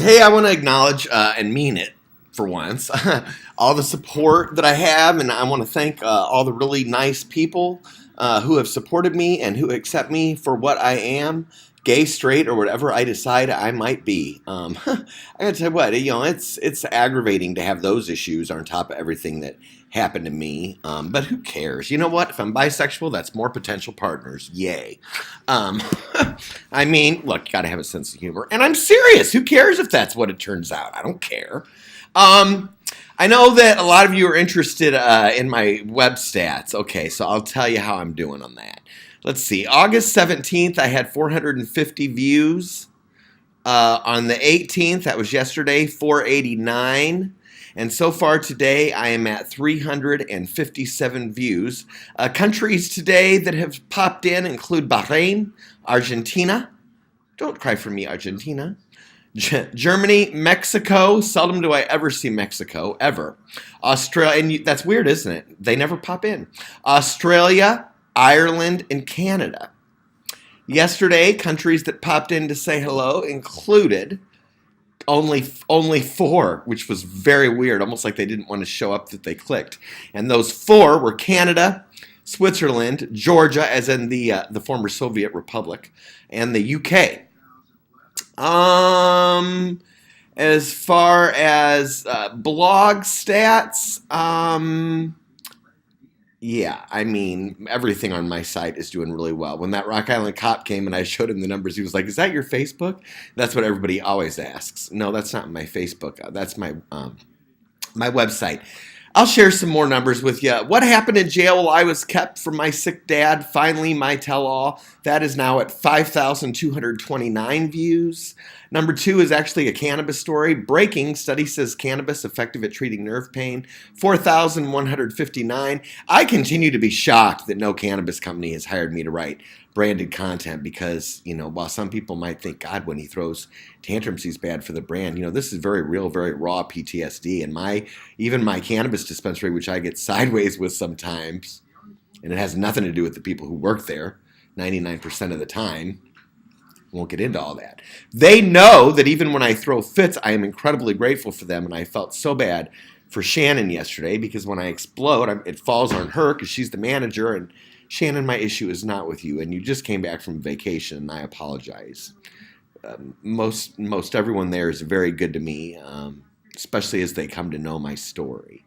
Hey, I want to acknowledge and mean it for once all the support that I have, and I want to thank all the really nice people who have supported me and who accept me for what I am, gay, straight, or whatever I decide I might be. I gotta tell you what, it's aggravating to have those issues on top of everything that happened to me. But who cares? You know what? If I'm bisexual, that's more potential partners. Yay. Um, I mean, look, you got to have a sense of humor. And I'm serious. Who cares if that's what it turns out? I don't care. Um, I know that a lot of you are interested in my web stats. Okay, so I'll tell you how I'm doing on that. Let's see. August 17th, I had 450 views. On the 18th, that was yesterday, 489. And so far today, I am at 357 views. Countries today that have popped in include Bahrain, Argentina. Don't cry for me, Argentina. Germany, Mexico. Seldom do I ever see Mexico, ever. Australia, and that's weird, isn't it? They never pop in. Australia, Ireland, and Canada. Yesterday, countries that popped in to say hello included only four, which was very weird, almost like they didn't want to show up that they clicked. And those four were Canada, Switzerland, Georgia, as in the former Soviet Republic, and the UK. Um, as far as blog stats, yeah, I mean, everything on my site is doing really well. When that Rock Island cop came and I showed him the numbers, he was like, "Is that your Facebook?" That's what everybody always asks. No, that's not my Facebook. That's my website. I'll share some more numbers with you. What happened in jail while I was kept from my sick dad? Finally, my tell-all. That is now at 5,229 views. Number two is actually a cannabis story. Breaking study says cannabis effective at treating nerve pain. 4,159. I continue to be shocked that no cannabis company has hired me to write branded content because, while some people might think, God, when he throws tantrums, he's bad for the brand. This is very real, very raw PTSD. And even my cannabis dispensary, which I get sideways with sometimes, and it has nothing to do with the people who work there 99% of the time. Won't get into all that. They know that even when I throw fits, I am incredibly grateful for them. And I felt so bad for Shannon yesterday because when I explode, it falls on her because she's the manager. And Shannon, my issue is not with you. And you just came back from vacation. And I apologize. Most everyone there is very good to me, especially as they come to know my story.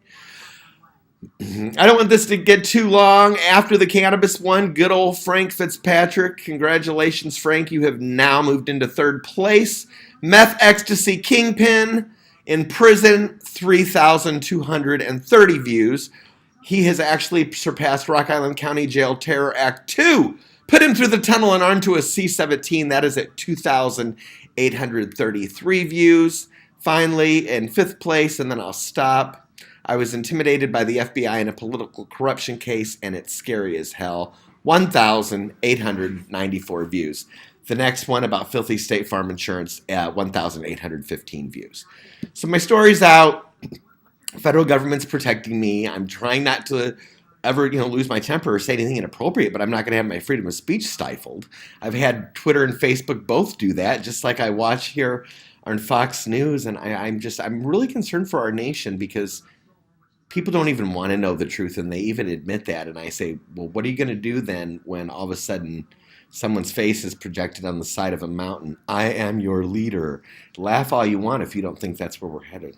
I don't want this to get too long. After the cannabis one, good old Frank Fitzpatrick. Congratulations, Frank. You have now moved into third place. Meth ecstasy kingpin in prison, 3,230 views. He has actually surpassed Rock Island County Jail Terror Act 2. Put him through the tunnel and onto a C-17. That is at 2,833 views. Finally, in fifth place, and then I'll stop. I was intimidated by the FBI in a political corruption case, and it's scary as hell. 1,894 views. The next one about filthy State Farm insurance, 1,815 views. So my story's out. Federal government's protecting me. I'm trying not to ever, lose my temper or say anything inappropriate, but I'm not going to have my freedom of speech stifled. I've had Twitter and Facebook both do that, just like I watch here on Fox News, and I'm really concerned for our nation because people don't even want to know the truth, and they even admit that. And I say, well, what are you going to do then when all of a sudden someone's face is projected on the side of a mountain? I am your leader. Laugh all you want if you don't think that's where we're headed.